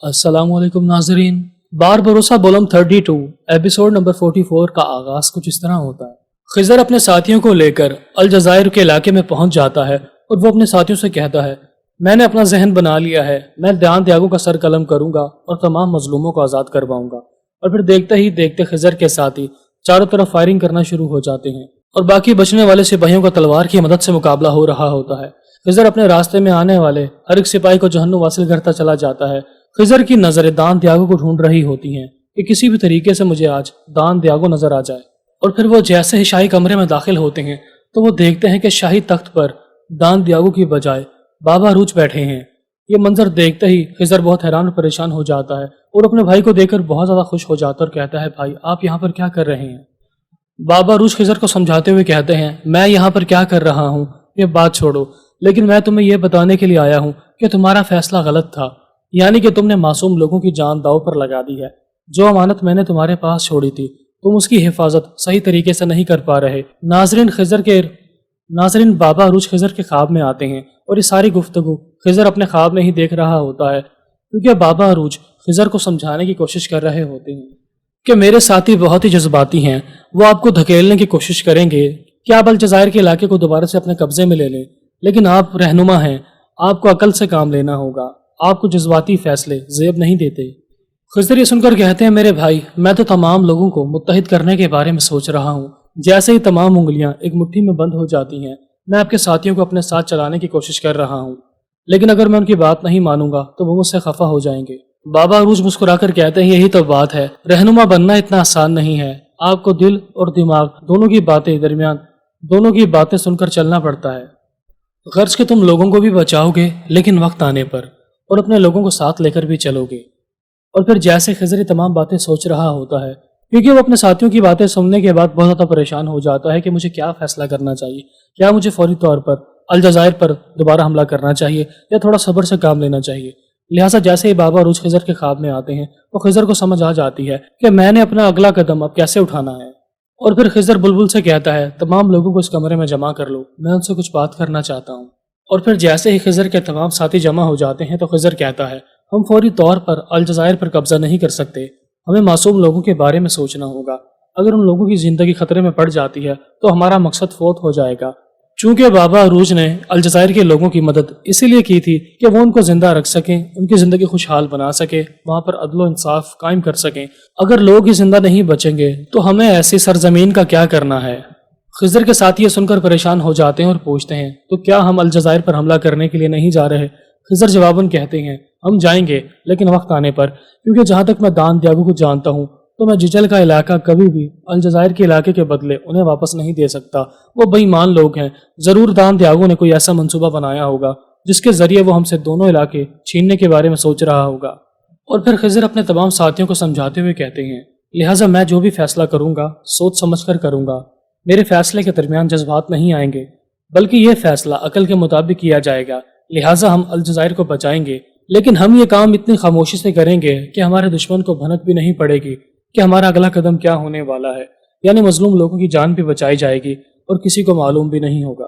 अस्सलाम वालेकुम नाजरीन। बार भरोसा बोलम 32 एपिसोड नंबर 44 का आगाज कुछ इस तरह होता है। खिजर अपने साथियों को लेकर अलजायर के इलाके में पहुंच जाता है और वो अपने साथियों से कहता है, मैंने अपना जहन बना लिया है, मैं दान त्यागो का सर कलम करूंगा और तमाम मजलूमों को आज़ाद करवाऊंगा। और फिर देखते ही देखते खिजर के साथी चारों तरफ फायरिंग करना शुरू हो जाते हैं और बाकी बचने वाले सिपाहियों का तलवार की मदद से मुकाबला हो रहा होता है। खिजर अपने रास्ते में आने वाले हर एक सिपाही को जहन्नुम वासिल करता चला जाता है। खिजर की नजरें दान त्यागो को ढूंढ रही होती हैं कि किसी भी तरीके से मुझे आज दान त्यागो नजर आ जाए। और फिर वो जैसे ही शाही कमरे में दाखिल होते हैं तो वो देखते हैं कि शाही तख्त पर दान त्यागो की बजाय बाबा रूच बैठे हैं। ये मंजर देखते ही खिजर बहुत हैरान और परेशान हो जाता है और अपने भाई को देखकर बहुत ज्यादा खुश हो जाता है और कहता है, भाई आप यहाँ पर क्या कर रहे हैं? बाबा रूच खिजर को समझाते हुए कहते हैं, मैं यहाँ पर क्या कर रहा हूँ ये बात छोड़ो, लेकिन मैं तुम्हें यह बताने के लिए आया हूँ कि तुम्हारा फैसला गलत था, यानी कि तुमने मासूम लोगों की जान दांव पर लगा दी है। जो अमानत मैंने तुम्हारे पास छोड़ी थी तुम उसकी हिफाजत सही तरीके से नहीं कर पा रहे। नाजरीन बाबा अरूज खिजर के ख्वाब में आते हैं और ये सारी गुफ्तगू खिजर अपने ख्वाब में ही देख रहा होता है, क्योंकि बाबा अरूज खिजर को समझाने की कोशिश कर रहे होते हैं कि मेरे साथी बहुत ही जज्बाती हैं, वो आपको धकेलने की कोशिश करेंगे कि आप अलजायर के इलाके को दोबारा से अपने कब्जे में ले लें, लेकिन आप रहनुमा हैं, आपको अकल से काम लेना होगा, आपको जज्बाती फैसले जेब नहीं देते। खिजर ये सुनकर कहते हैं, मेरे भाई मैं तो तमाम लोगों को मुत्तहिद करने के बारे में सोच रहा हूँ। जैसे ही तमाम उंगलियां एक मुट्ठी में बंद हो जाती हैं, मैं आपके साथियों को अपने साथ चलाने की कोशिश कर रहा हूँ, लेकिन अगर मैं उनकी बात नहीं मानूंगा तो वो मुझसे खफा हो जाएंगे। बाबा अरूज मुस्कुराकर कहते हैं, यही तो बात है, रहनुमा बनना इतना आसान नहीं है, आपको दिल और दिमाग दोनों की बातें सुनकर चलना पड़ता है। गर्ज के तुम लोगों को भी बचाओगे, लेकिन वक्त आने पर, और अपने लोगों को साथ लेकर भी चलोगे। और फिर जैसे खिजर तमाम बातें सोच रहा होता है, क्योंकि वो अपने साथियों की बातें सुनने के बाद बहुत ज़्यादा परेशान हो जाता है कि मुझे क्या फैसला करना चाहिए। क्या मुझे फौरी तौर पर अलजायर पर दोबारा हमला करना चाहिए या थोड़ा सब्र से काम लेना चाहिए? लिहाजा जैसे ही बाबा अरूज खिजर के ख्वाब में आते हैं तो खिजर को समझ आ जाती है कि मैंने अपना अगला कदम अब कैसे उठाना है। और फिर खिजर बुलबुल से कहता है, तमाम लोगों को इस कमरे में जमा कर लो, मैं उनसे कुछ बात करना चाहता हूँ। और फिर जैसे ही खिजर के तमाम साथी जमा हो जाते हैं तो खिजर कहता है, हम फौरी तौर पर अलजायर पर कब्जा नहीं कर सकते, हमें मासूम लोगों के बारे में सोचना होगा। अगर उन लोगों की जिंदगी खतरे में पड़ जाती है तो हमारा मकसद फोत हो जाएगा। चूंकि बाबा अरूज ने अलजायर के लोगों की मदद इसीलिए की थी कि वो उनको जिंदा रख सकें, उनकी जिंदगी खुशहाल बना सके, वहां पर अदलो इंसाफ कायम कर सकें। अगर लोग ही जिंदा नहीं बचेंगे तो हमें ऐसी सरजमीन का क्या करना है? खिजर के साथ ये सुनकर परेशान हो जाते हैं और पूछते हैं, तो क्या हम अलजायर पर हमला करने के लिए नहीं जा रहे? खिजर जवाबन कहते हैं, हम जाएंगे, लेकिन वक्त आने पर, क्योंकि जहां तक मैं दान त्यागो को जानता हूँ तो मैं जिजल का इलाका कभी भी अलजायर के इलाके के बदले उन्हें वापस नहीं दे सकता। वो बेईमान लोग हैं, जरूर दान त्यागो ने कोई ऐसा मंसूबा बनाया होगा जिसके जरिए वो हमसे दोनों इलाके छीनने के बारे में सोच रहा होगा। और फिर खिजर अपने तमाम साथियों को समझाते हुए कहते हैं, लिहाजा मैं जो भी फैसला करूंगा सोच समझ कर करूंगा, मेरे फैसले के दरमियान जज्बात नहीं आएंगे, बल्कि यह फैसला अकल के मुताबिक किया जाएगा। लिहाजा हम अलजायर को बचाएंगे, लेकिन हम ये काम इतनी खामोशी से करेंगे कि हमारे दुश्मन को भनक भी नहीं पड़ेगी कि हमारा अगला कदम क्या होने वाला है, यानी मजलूम लोगों की जान भी बचाई जाएगी और किसी को मालूम भी नहीं होगा।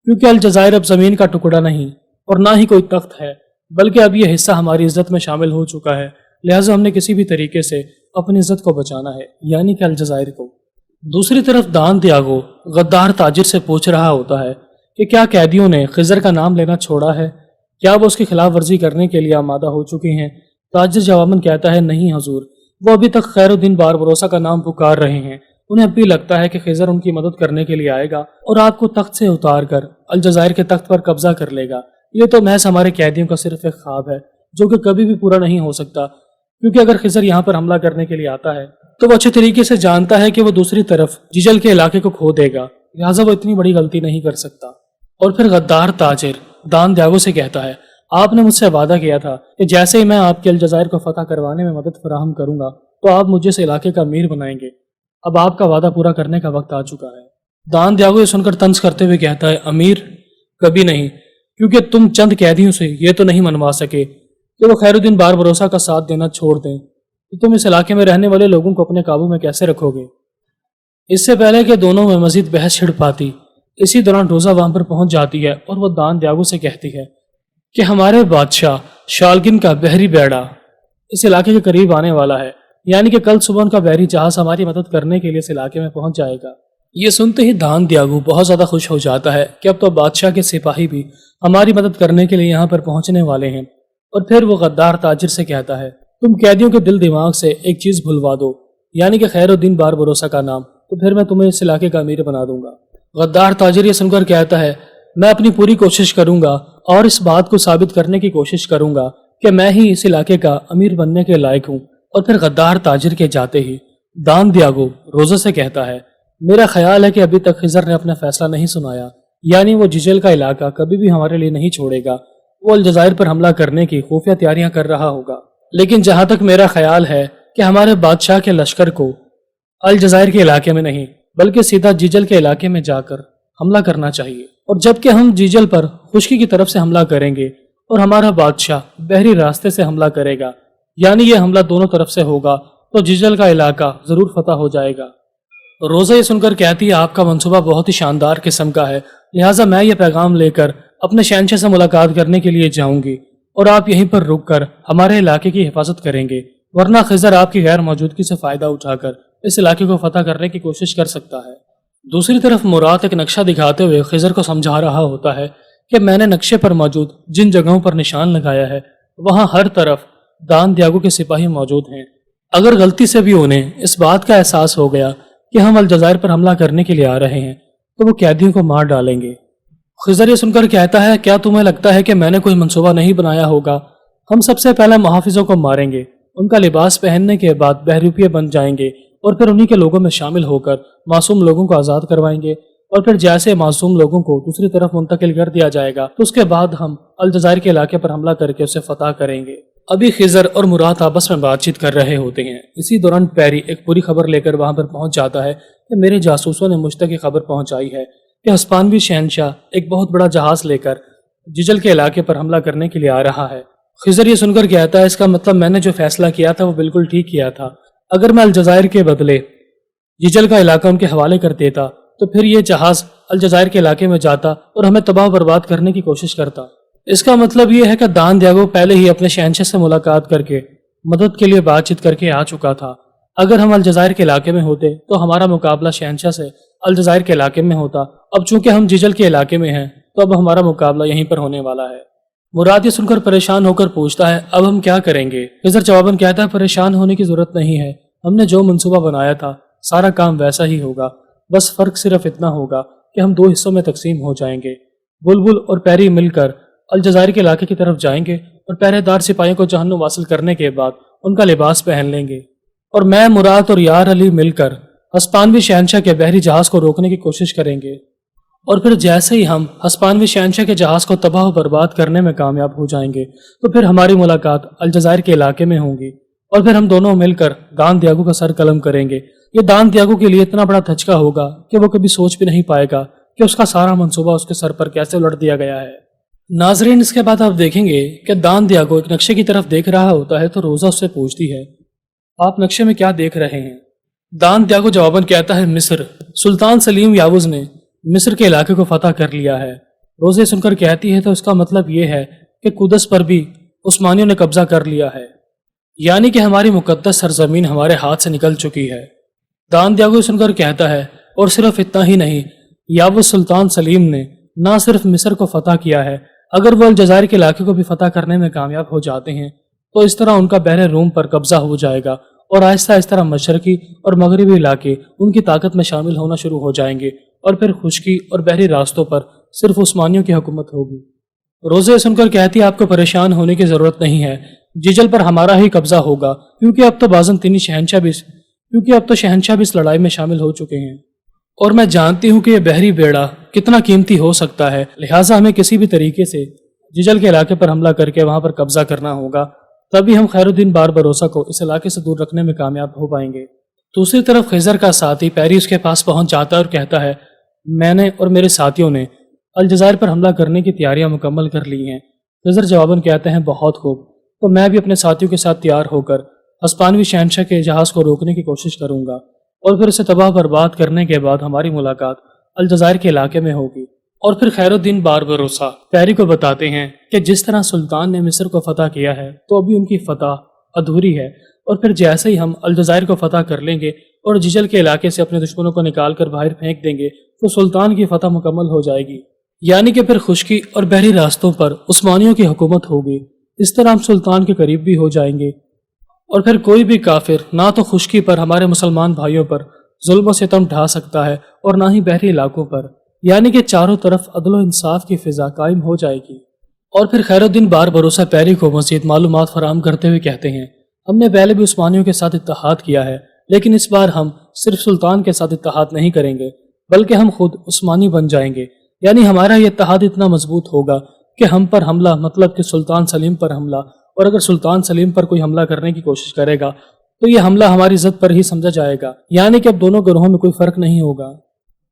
क्योंकि अलजायर अब जमीन का टुकड़ा नहीं और ना ही कोई तख्त है, बल्कि अब यह हिस्सा हमारी इज्जत में शामिल हो चुका है। लिहाजा हमने किसी भी तरीके से अपनी इज्जत को बचाना है, यानी कि अलजायर को। दूसरी तरफ दान त्यागो गद्दार ताजिर से पूछ रहा होता है कि क्या कैदियों ने खिजर का नाम लेना छोड़ा है? क्या वो उसकी खिलाफ वर्जी करने के लिए आमादा हो चुके हैं? ताजिर जवाबन कहता है, नहीं हजूर, वो अभी तक खैरुद्दीन बार भरोसा का नाम पुकार रहे हैं। उन्हें अब भी लगता है कि खिजर उनकी मदद करने के लिए आएगा और आपको तख्त से उतार कर अलजायर के तख्त पर कब्जा कर लेगा। ये तो महज हमारे कैदियों का सिर्फ एक ख्वाब है जो कि कभी भी पूरा नहीं हो सकता, क्योंकि अगर खिजर यहाँ पर हमला करने के लिए आता है तो वो अच्छे तरीके से जानता है कि वो दूसरी तरफ जिजल के इलाके को खो देगा, लिहाजा वो इतनी बड़ी गलती नहीं कर सकता। और फिर गद्दार ताजिर दान त्यागो से कहता है, आपने मुझसे वादा किया था कि जैसे ही मैं आपके अलजायर को फतह करवाने में मदद फराहम करूंगा तो आप मुझे इस इलाके का अमीर बनाएंगे। अब आपका वादा पूरा करने का वक्त आ चुका है। दान त्यागो ये सुनकर तंज करते हुए कहता है, अमीर कभी नहीं, क्योंकि तुम चंद कैदियों से ये तो नहीं मनवा सके कि वो खैरुद्दीन बार भरोसा का साथ देना छोड़ दें, तो तुम इस इलाके में रहने वाले लोगों को अपने काबू में कैसे रखोगे? इससे पहले कि दोनों में मजीद बहस छिड़ पाती, इसी दौरान रोजा वहां पर पहुंच जाती है और वो दान त्यागो से कहती है कि हमारे बादशाह शालगिन का बहरी बेड़ा इस इलाके के करीब आने वाला है, यानी कि कल सुबह उनका बहरी जहाज हमारी मदद करने के लिए इस इलाके में पहुंच जाएगा। ये सुनते ही दान दियागो बहुत ज्यादा खुश हो जाता है कि अब तो बादशाह के सिपाही भी हमारी मदद करने के लिए यहाँ पर पहुंचने वाले हैं। और फिर वो गद्दार ताजिर से कहता है, तुम कैदियों के दिल दिमाग से एक चीज भुलवा दो, यानी कि खैरुद्दीन बारबरोसा का नाम, तो फिर मैं तुम्हें इस इलाके का अमीर बना दूंगा। गद्दार ताजिर ये सुनकर कहता है, मैं अपनी पूरी कोशिश करूंगा और इस बात को साबित करने की कोशिश करूंगा कि मैं ही इस इलाके का अमीर बनने के लायक हूँ। और फिर गद्दार ताजिर के जाते ही दान दियागो रोज़े से कहता है, मेरा ख्याल है कि अभी तक खिजर ने अपना फैसला नहीं सुनाया, यानी वो जिजेल का इलाका कभी भी हमारे लिए नहीं छोड़ेगा। वो अलजायर पर हमला करने की खुफिया तैयारियां कर रहा होगा। लेकिन जहां तक मेरा ख्याल है कि हमारे बादशाह के लश्कर को अलजायर के इलाके में नहीं बल्कि सीधा जिजल के इलाके में जाकर हमला करना चाहिए। और जबकि हम जिजल पर खुशकी की तरफ से हमला करेंगे और हमारा बादशाह बहरी रास्ते से हमला करेगा, यानी ये हमला दोनों तरफ से होगा, तो जिजल का इलाका जरूर फतह हो जाएगा। रोज़ा ये सुनकर कहती है, आपका मंसूबा बहुत ही शानदार किस्म का है, लिहाजा मैं ये पैगाम लेकर अपने शहंशाह से मुलाकात करने के लिए जाऊंगी और आप यहीं पर रुक कर हमारे इलाके की हिफाजत करेंगे, वरना खिजर आपकी गैर मौजूदगी से फायदा उठाकर इस इलाके को फतह करने की कोशिश कर सकता है। दूसरी तरफ मुराद एक नक्शा दिखाते हुए खिजर को समझा रहा होता है कि मैंने नक्शे पर मौजूद जिन जगहों पर निशान लगाया है वहां हर तरफ दान दियागो के सिपाही मौजूद हैं। अगर गलती से भी उन्हें इस बात का एहसास हो गया कि हम अलजायर पर हमला करने के लिए आ रहे हैं तो वो कैदियों को मार डालेंगे। खिजर ये सुनकर कहता है, क्या तुम्हें लगता है कि मैंने कोई मंसूबा नहीं बनाया होगा? हम सबसे पहले मुहाफिजों को मारेंगे, उनका लिबास पहनने के बाद बहरूपिये बन जाएंगे और फिर उन्हीं के लोगों में शामिल होकर मासूम लोगों को आज़ाद करवाएंगे। और फिर जैसे मासूम लोगों को दूसरी तरफ मुंतकिल कर दिया जाएगा तो उसके बाद हम अलजायर के इलाके पर हमला करके उसे फतह करेंगे। अभी खिजर और मुराद आपस में बातचीत कर रहे होते हैं। इसी दौरान पैरी एक पूरी खबर लेकर वहां पर पहुंच जाता है कि मेरे जासूसों ने मुझ तक ये खबर पहुंचाई है कि हस्पानवी शहनशाह एक बहुत बड़ा जहाज लेकर जिजल के इलाके पर हमला करने के लिए आ रहा है। खिजर ये सुनकर कहता है, इसका मतलब मैंने जो फैसला किया था वो बिल्कुल ठीक किया था। अगर मैं अलजायर के बदले जिजल का इलाका उनके हवाले कर देता तो फिर ये जहाज अलजायर के इलाके में जाता और हमें तबाह बर्बाद करने की कोशिश करता। इसका मतलब ये है कि दान दियागो पहले ही अपने शहंशाह से मुलाकात करके मदद के लिए बातचीत करके आ चुका था। अगर हम अलजायर के इलाके में होते तो हमारा मुकाबला शहंशाह से अलजायर के इलाके में होता। अब चूंकि हम जिजल के इलाके में हैं तो अब हमारा मुकाबला यहीं पर होने वाला है। मुराद ये सुनकर परेशान होकर पूछता है, अब हम क्या करेंगे? खिजर जवाबन कहता है, परेशान होने की जरूरत नहीं है, हमने जो मंसूबा बनाया था सारा काम वैसा ही होगा, बस फर्क सिर्फ इतना होगा कि हम दो हिस्सों में तकसीम हो जाएंगे। बुलबुल और पैरी मिलकर अलजायर के इलाके की तरफ जाएंगे और पहरेदार सिपाहियों को जहन्नुम वासिल करने के बाद उनका लिबास पहन लेंगे और मैं, मुराद और यार अली मिलकर हस्पानवी शहंशाह के बहरी जहाज को रोकने की कोशिश करेंगे। और फिर जैसे ही हम हस्पानवी शहंशाह के जहाज को तबाह और बर्बाद करने में कामयाब हो जाएंगे तो फिर हमारी मुलाकात अलजायर के इलाके में होगी और फिर हम दोनों मिलकर दान दियागो का सर कलम करेंगे। ये दान दियागो के लिए इतना बड़ा धचका होगा कि वो कभी सोच भी नहीं पाएगा कि उसका सारा मंसूबा उसके सर पर कैसे उलट दिया गया है। नाजरीन, इसके बाद आप देखेंगे कि दान दियागो एक नक्शे की तरफ देख रहा होता है तो रोजा उससे पूछती है, आप नक्शे में क्या देख रहे हैं? दान दियागो जवाबन कहता है, मिस्र। सुल्तान सलीम यावुज ने मिस्र के इलाके को फतह कर लिया है। रोजे सुनकर कहती है, तो इसका मतलब ये है कि कुदस पर भी उस्मानियों ने कब्जा कर लिया है, यानी कि हमारी मुकद्दस सरजमीन हमारे हाथ से निकल चुकी है। दान दियागो सुनकर कहता है, और सिर्फ इतना ही नहीं, यावुज सुल्तान सलीम ने ना सिर्फ मिस्र को फतह किया है, अगर वो अलजायर के इलाके को भी फतह करने में कामयाब हो जाते हैं तो इस तरह उनका बहरे रूम पर कब्जा हो जाएगा और आहिस्ता आहिस्ता मशरकी और मगरबी इलाके उनकी ताकत में शामिल होना शुरू हो जाएंगे और फिर खुश्की और बहरी रास्तों पर सिर्फ उस्मानियों की हुकूमत होगी। रोजे सुनकर कहती है, आपको परेशान होने की जरूरत नहीं है, जिजल पर हमारा ही कब्जा होगा, क्योंकि अब तो शहंशाह भी इस लड़ाई में शामिल हो चुके हैं और मैं जानती हूँ कि यह बहरी बेड़ा कितना कीमती हो सकता है। लिहाजा हमें किसी भी तरीके से जिजल के इलाके पर हमला करके वहां पर कब्जा करना होगा, तभी हम खैरुद्दीन बारबरोसा को इस इलाके से दूर रखने में कामयाब हो पाएंगे। दूसरी तरफ खिजर का साथी पैरी उसके पास पहुंच जाता है और कहता है, मैंने और मेरे साथियों ने अलजायर पर हमला करने की तैयारियां मुकम्मल कर ली हैं। खिजर जवाबन कहते हैं, बहुत खूब, तो मैं भी अपने साथियों के साथ तैयार होकर हस्पानवी शहंशाह के जहाज को रोकने की कोशिश करूंगा और फिर उसे तबाह बर्बाद करने के बाद हमारी मुलाकात अलजायर के इलाके में होगी। और फिर खैरुद्दीन बारबरोसा पैरी को बताते हैं कि जिस तरह सुल्तान ने मिस्र को फतह किया है तो अभी उनकी फतह ادھوری ہے، اور پھر جیسے ہی ہم الجزائر کو فتح کر لیں گے اور ججل کے علاقے سے اپنے دشمنوں کو نکال کر باہر پھینک دیں گے تو سلطان کی فتح مکمل ہو جائے گی، یعنی کہ پھر خشکی اور بحری راستوں پر عثمانیوں کی حکومت ہوگی۔ اس طرح ہم سلطان کے قریب بھی ہو جائیں گے، اور پھر کوئی بھی کافر نہ تو خشکی پر ہمارے مسلمان بھائیوں پر ظلم و ستم ڈھا سکتا ہے اور نہ ہی بحری علاقوں پر، یعنی کہ چاروں طرف عدل و انصاف کی فضا قائم ہو جائے گی۔ اور پھر خیر الدین بار بھروسہ پیری کو مزید معلومات فراہم کرتے ہوئے کہتے ہیں، ہم نے پہلے بھی عثمانیوں کے ساتھ اتحاد کیا ہے، لیکن اس بار ہم صرف سلطان کے ساتھ اتحاد نہیں کریں گے بلکہ ہم خود عثمانی بن جائیں گے، یعنی ہمارا یہ اتحاد اتنا مضبوط ہوگا کہ ہم پر حملہ مطلب کہ سلطان سلیم پر حملہ، اور اگر سلطان سلیم پر کوئی حملہ کرنے کی کوشش کرے گا تو یہ حملہ ہماری ضد پر ہی سمجھا جائے گا، یعنی کہ اب دونوں گروہوں میں کوئی فرق نہیں ہوگا۔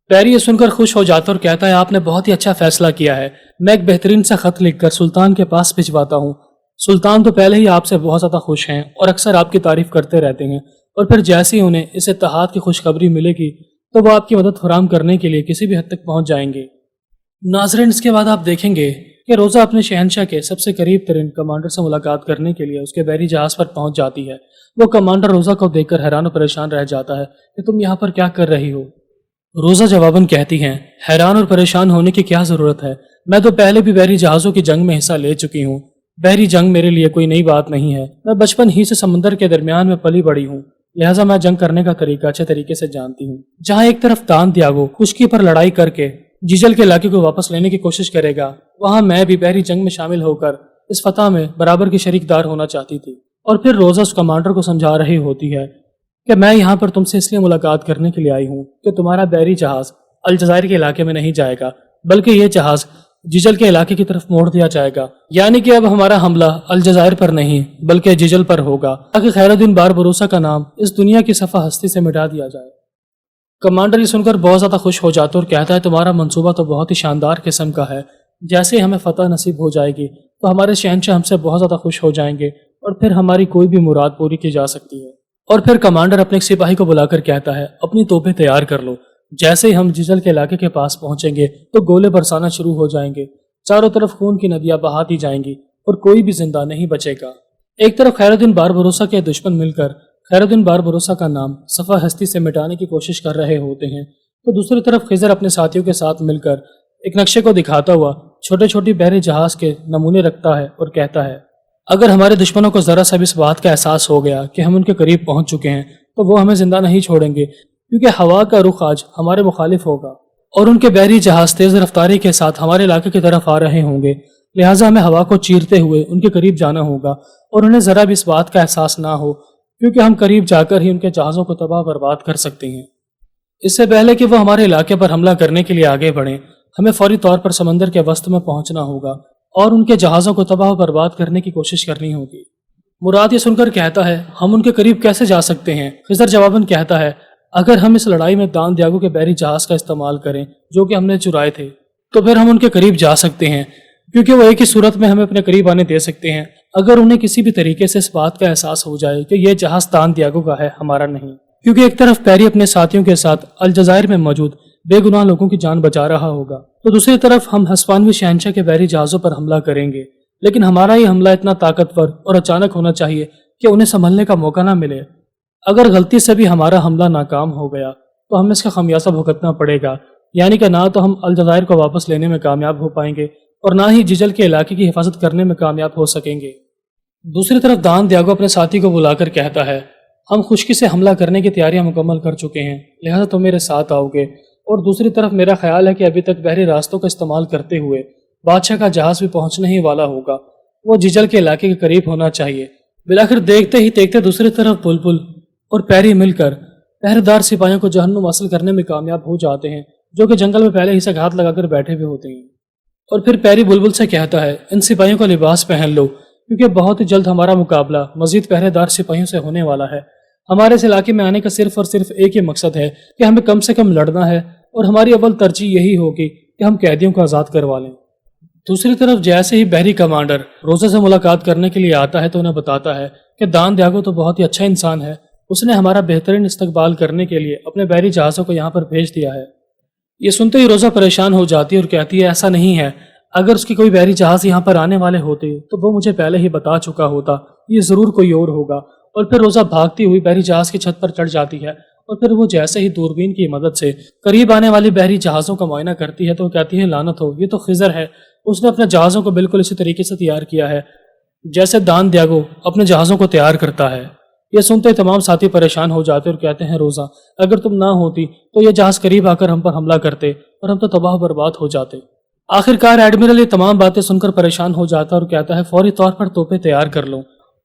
پیری یہ سن کر خوش ہو جاتا اور کہتا ہے، آپ نے بہت ہی اچھا فیصلہ کیا ہے، میں ایک بہترین سا خط لکھ کر سلطان کے پاس بھجواتا ہوں۔ سلطان تو پہلے ہی آپ سے بہت زیادہ خوش ہیں اور اکثر آپ کی تعریف کرتے رہتے ہیں، اور پھر جیسے ہی انہیں اس اتحاد کی خوشخبری ملے گی تو وہ آپ کی مدد فراہم کرنے کے لیے کسی بھی حد تک پہنچ جائیں گے۔ ناظرین، اس کے بعد آپ دیکھیں گے کہ روزہ اپنے شہنشاہ کے سب سے قریب ترین کمانڈر سے ملاقات کرنے کے لیے اس کے بحری جہاز پر پہنچ جاتی ہے۔ وہ کمانڈر روزہ کو دیکھ کر حیران و پریشان رہ جاتا ہے کہ تم یہاں پر کیا کر رہی ہو؟ روزہ جواباً کہتی ہیں، حیران اور پریشان ہونے کی کیا ضرورت ہے، میں تو پہلے بھی بحری جہازوں کی جنگ میں حصہ لے چکی ہوں، بحری جنگ میرے لیے کوئی نئی بات نہیں ہے، میں بچپن ہی سے سمندر کے درمیان میں پلی بڑی ہوں، لہٰذا میں جنگ کرنے کا طریقہ اچھے طریقے سے جانتی ہوں۔ جہاں ایک طرف دان دیاگو خشکی پر لڑائی کر کے جیجل کے علاقے کو واپس لینے کی کوشش کرے گا، وہاں میں بھی بحری جنگ میں شامل ہو کر اس فتح میں برابر کی شریک دار ہونا چاہتی تھی۔ اور پھر روزہ اس کمانڈر کو سمجھا رہی ہوتی ہے کہ میں یہاں پر تم سے اس لیے ملاقات کرنے کے لیے آئی ہوں کہ تمہارا بحری جہاز الجزائر کے علاقے میں نہیں جائے گا بلکہ یہ جہاز جیجل کے علاقے کی طرف موڑ دیا جائے گا، یعنی کہ اب ہمارا حملہ الجزائر پر نہیں بلکہ جیجل پر ہوگا تاکہ خیر الدین بار بھروسہ کا نام اس دنیا کی صفحہ ہستی سے مٹا دیا جائے۔ کمانڈر یہ سن کر بہت زیادہ خوش ہو جاتا اور کہتا ہے، تمہارا منصوبہ تو بہت ہی شاندار قسم کا ہے، جیسے ہی ہمیں فتح نصیب ہو جائے گی تو ہمارے شہنشاہ ہم سے بہت زیادہ خوش ہو جائیں گے اور پھر ہماری کوئی بھی مراد پوری کی جا سکتی ہے۔ اور پھر کمانڈر اپنے ایک سپاہی کو بلا کر کہتا ہے، اپنی توپیں تیار کر لو، جیسے ہی ہم جیجل کے علاقے کے پاس پہنچیں گے تو گولے برسانا شروع ہو جائیں گے، چاروں طرف خون کی ندیاں بہاتی جائیں گی اور کوئی بھی زندہ نہیں بچے گا۔ ایک طرف خیر الدین بار بھروسہ کے دشمن مل کر خیر الدین بار بھروسہ کا نام صفحہ ہستی سے مٹانے کی کوشش کر رہے ہوتے ہیں، تو دوسری طرف خضر اپنے ساتھیوں کے ساتھ مل کر ایک نقشے کو دکھاتا ہوا چھوٹے چھوٹی بحری جہاز کے نمونے رکھتا ہے اور کہتا ہے، اگر ہمارے دشمنوں کو ذرا سا بھی اس بات کا احساس ہو گیا کہ ہم ان کے قریب پہنچ چکے ہیں تو وہ ہمیں زندہ نہیں چھوڑیں گے، کیونکہ ہوا کا رخ آج ہمارے مخالف ہوگا اور ان کے بحری جہاز تیز رفتاری کے ساتھ ہمارے علاقے کی طرف آ رہے ہوں گے، لہٰذا ہمیں ہوا کو چیرتے ہوئے ان کے قریب جانا ہوگا اور انہیں ذرا بھی اس بات کا احساس نہ ہو، کیونکہ ہم قریب جا کر ہی ان کے جہازوں کو تباہ برباد کر سکتے ہیں۔ اس سے پہلے کہ وہ ہمارے علاقے پر حملہ کرنے کے لیے آگے بڑھیں، ہمیں فوری طور پر سمندر کے وسط میں پہنچنا ہوگا اور ان کے جہازوں کو تباہ و برباد کرنے کی کوشش کرنی ہوگی۔ مراد یہ سن کر کہتا ہے، ہم ان کے قریب کیسے جا سکتے ہیں؟ خضر جواباً کہتا ہے، اگر ہم اس لڑائی میں دان دیاگو کے بحری جہاز کا استعمال کریں جو کہ ہم نے چرائے تھے تو پھر ہم ان کے قریب جا سکتے ہیں، کیونکہ وہ ایک ہی صورت میں ہمیں اپنے قریب آنے دے سکتے ہیں اگر انہیں کسی بھی طریقے سے اس بات کا احساس ہو جائے کہ یہ جہاز دان دیاگو کا ہے، ہمارا نہیں۔ کیونکہ ایک طرف پیری اپنے ساتھیوں کے ساتھ الجزائر میں موجود بے گناہ لوگوں کی جان بچا رہا ہوگا، تو دوسری طرف ہم ہسپانوی شہنشاہ کے بحری جہازوں پر حملہ کریں گے، لیکن ہمارا یہ حملہ اتنا طاقتور اور اچانک ہونا چاہیے کہ انہیں سنبھلنے کا موقع نہ ملے۔ اگر غلطی سے بھی ہمارا حملہ ناکام ہو گیا تو ہمیں اس کا خمیازہ بھگتنا پڑے گا، یعنی کہ نہ تو ہم الجزائر کو واپس لینے میں کامیاب ہو پائیں گے اور نہ ہی جیجل کے علاقے کی حفاظت کرنے میں کامیاب ہو سکیں گے۔ دوسری طرف دان دیاگو اپنے ساتھی کو بلا کر کہتا ہے، ہم خشکی سے حملہ کرنے کی تیاریاں مکمل کر چکے ہیں، لہذا تم میرے ساتھ آؤ گے، اور دوسری طرف میرا خیال ہے کہ ابھی تک بحری راستوں کا استعمال کرتے ہوئے بادشاہ کا جہاز بھی پہنچنے ہی والا ہوگا، وہ جیجل کے علاقے کے قریب ہونا چاہیے۔ بلاخر دیکھتے ہی دیکھتے دوسری طرف بلبل اور پیری مل کر پہرے دار سپاہیوں کو جہنم حاصل کرنے میں کامیاب ہو جاتے ہیں، جو کہ جنگل میں پہلے ہی سے گھات لگا کر بیٹھے ہوئے ہوتے ہیں۔ اور پھر پیری بلبل سے کہتا ہے، ان سپاہیوں کا لباس پہن لو، کیونکہ بہت ہی جلد ہمارا مقابلہ مزید پہرے دار سپاہیوں سے ہونے والا ہے۔ ہمارے اس علاقے میں آنے کا صرف اور صرف ایک ہی مقصد ہے کہ ہمیں کم سے کم لڑنا ہے، اور ہماری اول ترجیح یہی ہوگی کہ ہم قیدیوں کو آزاد کروا لیں۔ دوسری طرف جیسے ہی بحری کمانڈر روزہ سے ملاقات کرنے کے لیے آتا ہے تو انہیں بتاتا ہے کہ دان دیاگو تو بہت ہی اچھا انسان ہے، اس نے ہمارا بہترین استقبال کرنے کے لیے اپنے بحری جہازوں کو یہاں پر بھیج دیا ہے۔ یہ سنتے ہی روزہ پریشان ہو جاتی ہے اور کہتی ہے، ایسا نہیں ہے، اگر اس کی کوئی بحری جہاز یہاں پر آنے والے ہوتے تو وہ مجھے پہلے ہی بتا چکا ہوتا، یہ ضرور کوئی اور ہوگا۔ اور پھر روزہ بھاگتی ہوئی بحری جہاز کی چھت پر چڑھ جاتی ہے، اور پھر وہ جیسے ہی دوربین کی مدد سے قریب آنے والی بحری جہازوں کا معائنہ کرتی ہے تو کہتی ہے لعنت ہو، یہ تو خضر ہے، اس نے اپنے جہازوں کو بالکل اسی طریقے سے تیار کیا ہے جیسے دان دیاگو اپنے جہازوں کو تیار کرتا ہے۔ یہ سنتے تمام ساتھی پریشان ہو جاتے اور کہتے ہیں روزہ، اگر تم نہ ہوتی تو یہ جہاز قریب آ کر ہم پر حملہ کرتے اور ہم تو تباہ و برباد ہو جاتے۔ آخر کار ایڈمرل یہ تمام باتیں سن کر پریشان ہو جاتا اور کہتا ہے فوری طور پر توپیں تیار کر لو۔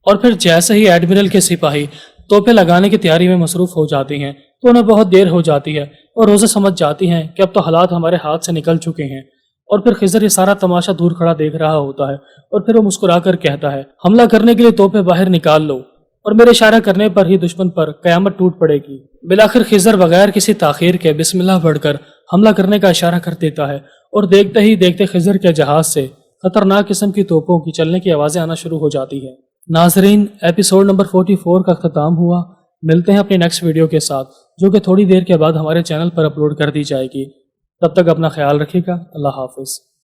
اور پھر جیسے ہی ایڈمرل کے سپاہی توپیں لگانے کی تیاری میں مصروف ہو جاتی ہیں تو انہیں بہت دیر ہو جاتی ہے اور روزہ سمجھ جاتی ہیں کہ اب تو حالات ہمارے ہاتھ سے نکل چکے ہیں۔ اور پھر خضر یہ سارا تماشا دور کھڑا دیکھ رہا ہوتا ہے اور پھر وہ مسکرا کر کہتا ہے حملہ کرنے کے لیے توپیں باہر نکال لو، اور میرے اشارہ کرنے پر ہی دشمن پر قیامت ٹوٹ پڑے گی۔ بالآخر خضر بغیر کسی تاخیر کے بسم اللہ پڑھ کر حملہ کرنے کا اشارہ کر دیتا ہے، اور دیکھتے ہی دیکھتے خضر کے جہاز سے خطرناک قسم کی توپوں کی چلنے کی آوازیں آنا شروع ہو جاتی ہے۔ ناظرین، ایپیسوڈ نمبر 44 کا اختتام ہوا۔ ملتے ہیں اپنی نیکسٹ ویڈیو کے ساتھ جو کہ تھوڑی دیر کے بعد ہمارے چینل پر اپلوڈ کر دی جائے گی۔ تب تک اپنا خیال رکھیے گا۔ اللہ حافظ۔